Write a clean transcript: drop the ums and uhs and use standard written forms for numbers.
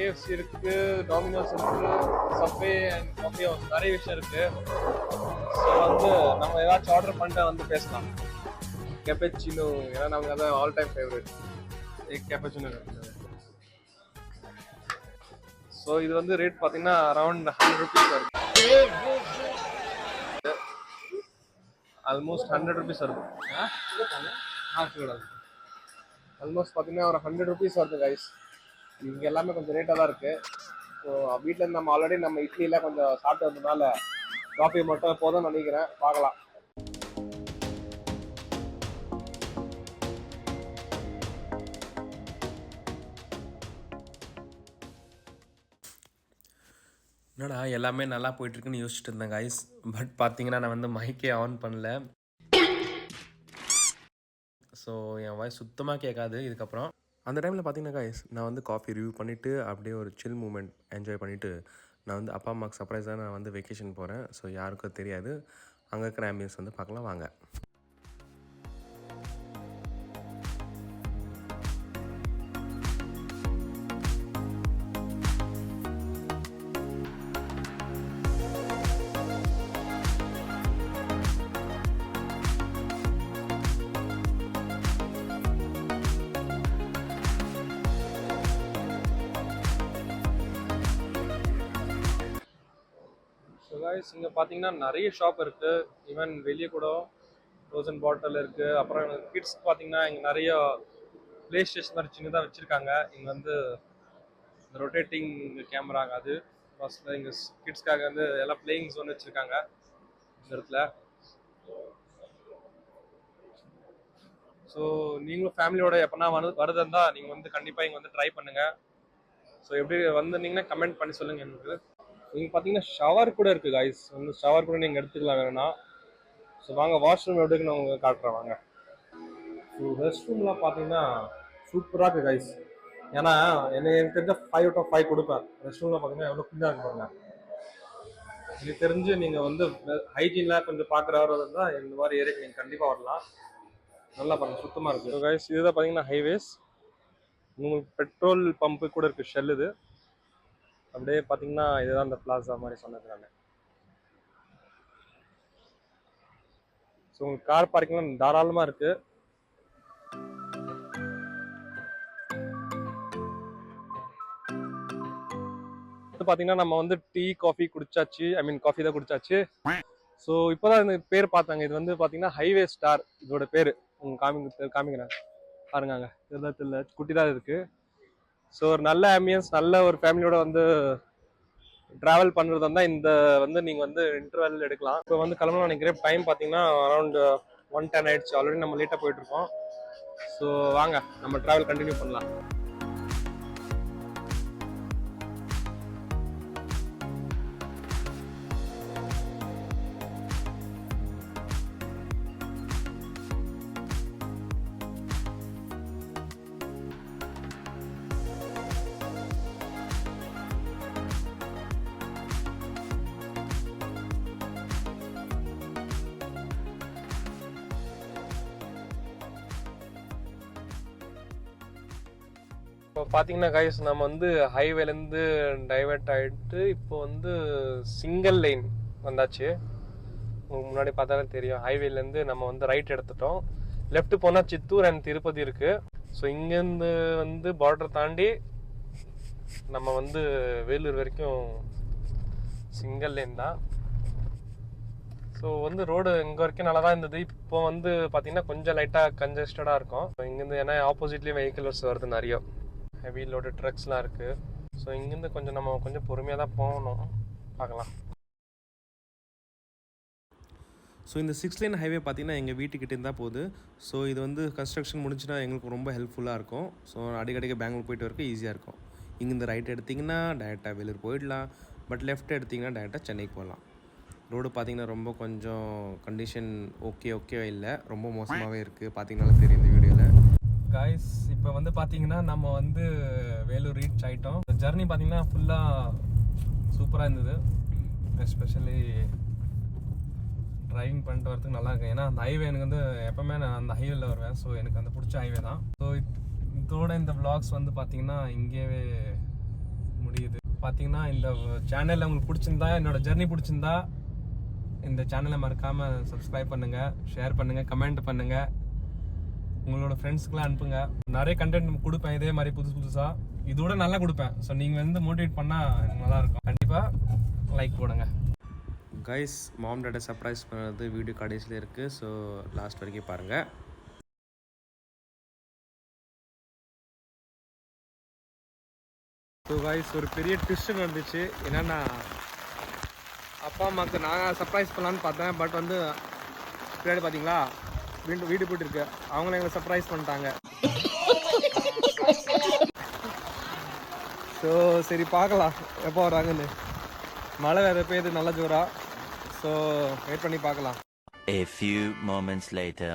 KFC இருக்குது, Domino's இருக்குது, subway and coffee நிறைய விஷயம் இருக்குது. ஸோ வந்து நம்ம ஏதாச்சும் ஆர்டர் பண்ணிட்டு வந்து பேசலாம். கேப்பச்சினோ, ஏன்னா நமக்கு அதான் ஆல் டைம் ஃபேவரட் கேப்பச்சினோ இருக்குது. ஸோ இது வந்து ரேட் பார்த்தீங்கன்னா அரௌண்ட் 100 rupees வருது. ஆல்மோஸ்ட் 100 rupees வருது. ஆல்மோஸ்ட் பார்த்தீங்கன்னா ஒரு 100 rupees வருது கைஸ். இங்கே எல்லாமே கொஞ்சம் ரேட்டாக தான் இருக்குது. ஸோ வீட்டிலேருந்து நம்ம ஆல்ரெடி நம்ம இட்லியில் கொஞ்சம் சாப்பிட்டு வந்ததுனால காஃபி மட்டும் போதும்னு நினைக்கிறேன். பார்க்கலாம். என்னடா எல்லாமே நல்லா போயிட்டுருக்குன்னு யோசிச்சுட்டு இருந்தேன் கைஸ். பட் பார்த்தீங்கன்னா நான் வந்து மைக்கே ஆன் பண்ணல. ஸோ என் வாய்ஸ் சுத்தமாக கேட்காது இதுக்கப்புறம். அந்த டைமில் பார்த்தீங்கன்னா கைஸ் நான் வந்து காஃபி ரிவ்யூ பண்ணிவிட்டு அப்படியே ஒரு சில் மூமெண்ட் என்ஜாய் பண்ணிவிட்டு நான் வந்து அப்பா அம்மாவுக்கு சர்ப்ரைஸாக நான் வந்து வெக்கேஷன் போகிறேன். ஸோ யாருக்கும் தெரியாது. அங்கே இருக்கிற ஆம்பியன்ஸ் வந்து பார்க்கலாம் வாங்க. இங்கே பார்த்தீங்கன்னா நிறைய ஷாப் இருக்குது. ஈவன் வெளியே கூட ஃப்ரோசன் பாட்டில் இருக்குது. அப்புறம் கிட்ஸ் பார்த்தீங்கன்னா இங்கே நிறைய ப்ளே ஸ்டேஷன் மாதிரி சின்னதாக வச்சுருக்காங்க. இங்கே வந்து ரொட்டேட்டிங் கேமராங்க, அது ஃபஸ்ட்டில் இங்கே கிட்ஸ்க்காக வந்து எல்லாம் பிளேயிங் ஜோன் வச்சுருக்காங்க இந்த இடத்துல. ஸோ நீங்களும் ஃபேமிலியோட எப்போனா வருதுன்னா நீங்கள் வந்து கண்டிப்பாக இங்கே வந்து ட்ரை பண்ணுங்கள். ஸோ எப்படி வந்திருந்தீங்கன்னா கமெண்ட் பண்ணி சொல்லுங்கள் எனக்கு. நீங்கள் பார்த்தீங்கன்னா ஷவர் கூட இருக்குது கைஸ். வந்து ஷவர் கூட நீங்கள் எடுத்துக்கலாம் வேணும்னா. ஸோ வாங்க வாஷ்ரூம் எப்படின்னு நான் உங்களுக்கு காட்டுறேன் வாங்க. ஸோ ரெஸ்ட் ரூம்லாம் பார்த்தீங்கன்னா சூப்பராக இருக்குது கைஸ். ஏன்னா எனக்கு தெரிஞ்ச 5 out of 5 கொடுப்பேன். ரெஸ்ட் ரூமில் பார்த்தீங்கன்னா எவ்வளோ க்ளீனாக இருக்கு பாருங்க. எனக்கு தெரிஞ்சு நீங்கள் வந்து ஹைஜீனில் கொஞ்சம் பார்க்குறவரை இருந்தால் இந்த மாதிரி ஏரியாக்கு நீங்கள் கண்டிப்பாக வரலாம். நல்லா பாருங்கள், சுத்தமாக இருக்குது. ஸோ கைஸ் இதுதான் பார்த்தீங்கன்னா ஹைவேஸ். உங்களுக்கு பெட்ரோல் பம்பு கூட இருக்குது, ஷெல். இது அப்படியே பார்த்தீங்கன்னா இதுதான் இந்த பிளாசா மாதிரி சொன்னது நான். ஸோ உங்களுக்கு கார் பார்க்கிங்லாம் தாராளமாக இருக்குது. பார்த்தீங்கன்னா நம்ம வந்து டீ காஃபி குடிச்சாச்சு. காஃபி தான் குடிச்சாச்சு. ஸோ இப்போதான் இந்த பேர் பார்த்தாங்க. இது வந்து பார்த்தீங்கன்னா ஹைவே ஸ்டார் இதோட பேர். காமிக்கிறேன் பாருங்க. அங்கே தெரியல, குட்டி தான் இருக்குது. ஸோ ஒரு நல்ல ஆம்பியன்ஸ், நல்ல ஒரு ஃபேமிலியோட வந்து ட்ராவல் பண்ணுறது வந்தால் இந்த வந்து நீங்கள் வந்து இன்டர்வல் எடுக்கலாம். இப்போ வந்து கிளம்பலாம் நினைக்கிறேன். டைம் பார்த்தீங்கன்னா அரௌண்ட் 1:10 ஆயிடுச்சு. ஆல்ரெடி நம்ம லேட்டாக போயிட்டுருக்கோம். ஸோ வாங்க நம்ம ட்ராவல் கண்டினியூ பண்ணலாம். இப்போ பார்த்தீங்கன்னா கைஸ் நம்ம வந்து ஹைவேலேருந்து டைவர்ட் ஆகிட்டு இப்போ வந்து சிங்கிள் லைன் வந்தாச்சு. உங்களுக்கு முன்னாடி பார்த்தாலே தெரியும். ஹைவேலேருந்து நம்ம வந்து ரைட் எடுத்துட்டோம். லெஃப்ட் போனால் சித்தூர் அண்ட் திருப்பதி இருக்குது. ஸோ இங்கேருந்து வந்து பார்டர் தாண்டி நம்ம வந்து வேலூர் வரைக்கும் சிங்கிள் லைன் தான். ஸோ வந்து ரோடு இங்கே வரைக்கும் நல்லா தான் இருந்தது. இப்போ வந்து பார்த்தீங்கன்னா கொஞ்சம் லைட்டாக கன்ஜஸ்டடாக இருக்கும். இங்கேருந்து ஏன்னா ஆப்போசிட்லேயும் வெஹிக்கிள்ஸ் வருது நிறைய. ஹெவி லோடு ட்ரக்ஸ்லாம் இருக்குது. ஸோ இங்கேருந்து நம்ம கொஞ்சம் பொறுமையாக தான் போகணும். பார்க்கலாம். ஸோ இந்த 6 லைன் ஹைவே பார்த்தீங்கன்னா எங்கள் வீட்டுக்கிட்டே இருந்தால் போகுது. ஸோ இது வந்து கன்ஸ்ட்ரக்ஷன் முடிஞ்சுன்னா எங்களுக்கு ரொம்ப ஹெல்ப்ஃபுல்லாக இருக்கும். ஸோ அடிக்கடிக்கு பெங்களூர் போயிட்டு வரக்கு ஈஸியாக இருக்கும். இங்கேருந்து ரைட் எடுத்திங்கன்னா டேரெக்டாக வேலூர் போயிடலாம். பட் லெஃப்ட் எடுத்திங்கன்னா டேரெக்டாக சென்னைக்கு போகலாம். ரோடு பார்த்திங்கன்னா ரொம்ப கொஞ்சம் கண்டிஷன் ஓகே இல்லை, ரொம்ப மோசமாகவே இருக்குது. பார்த்தீங்கன்னாலும் தெரியும் இந்த வீடியோவில். காய்ஸ் இப்போ வந்து பார்த்தீங்கன்னா நம்ம வந்து வேலூர் ரீச் ஆகிட்டோம். ஜர்னி பார்த்தீங்கன்னா ஃபுல்லாக சூப்பராக இருந்தது. எஸ்பெஷலி டிரைவிங் பண்ணிட்டு வரதுக்கு நல்லா இருக்கு. ஏன்னா அந்த ஹைவே எனக்கு வந்து எப்போவுமே நான் அந்த ஹைவேல வருவேன். ஸோ எனக்கு அந்த பிடிச்ச ஹைவே தான். ஸோ இதோட இந்த vlogs வந்து பார்த்தீங்கன்னா இங்கேயே முடியுது. பார்த்தீங்கன்னா இந்த சேனலில் உங்களுக்கு பிடிச்சிருந்தா, என்னோட ஜர்னி பிடிச்சிருந்தா இந்த சேனலை மறக்காமல் சப்ஸ்கிரைப் பண்ணுங்கள், ஷேர் பண்ணுங்கள், கமெண்ட் பண்ணுங்கள், உங்களோட ஃப்ரெண்ட்ஸ்க்குலாம் அனுப்புங்க. நிறைய கண்டென்ட் கொடுப்பேன் இதே மாதிரி புதுசாக, இதோட நல்லா கொடுப்பேன். ஸோ நீங்கள் வந்து மோட்டிவேட் பண்ணால் நல்லாயிருக்கும். கண்டிப்பாக லைக் போடுங்க. கைஸ், மாம் டாட்டை சர்ப்ரைஸ் பண்ணுறது வீடியோ கடைசியில் இருக்குது. ஸோ லாஸ்ட் வரைக்கும் பாருங்கள். ஸோ கைஸ், ஒரு பெரிய ட்விஸ்ட் நடந்துச்சு. என்னென்னா, அப்பா அம்மாவுக்கு நான் சர்ப்ரைஸ் பண்ணலான்னு பார்த்தேன். பட் வந்து பின்னாடி பார்த்தீங்களா வீடு போயிட்டு இருக்கு, அவங்கள எங்களை சர்ப்ரைஸ் பண்ணிட்டாங்க. ஸோ சரி, பார்க்கலாம் எப்போ வராங்கன்னு. மழை வேறு பெய்யுது நல்ல ஜோரா. ஸோ வெயிட் பண்ணி பார்க்கலாம். A few moments later.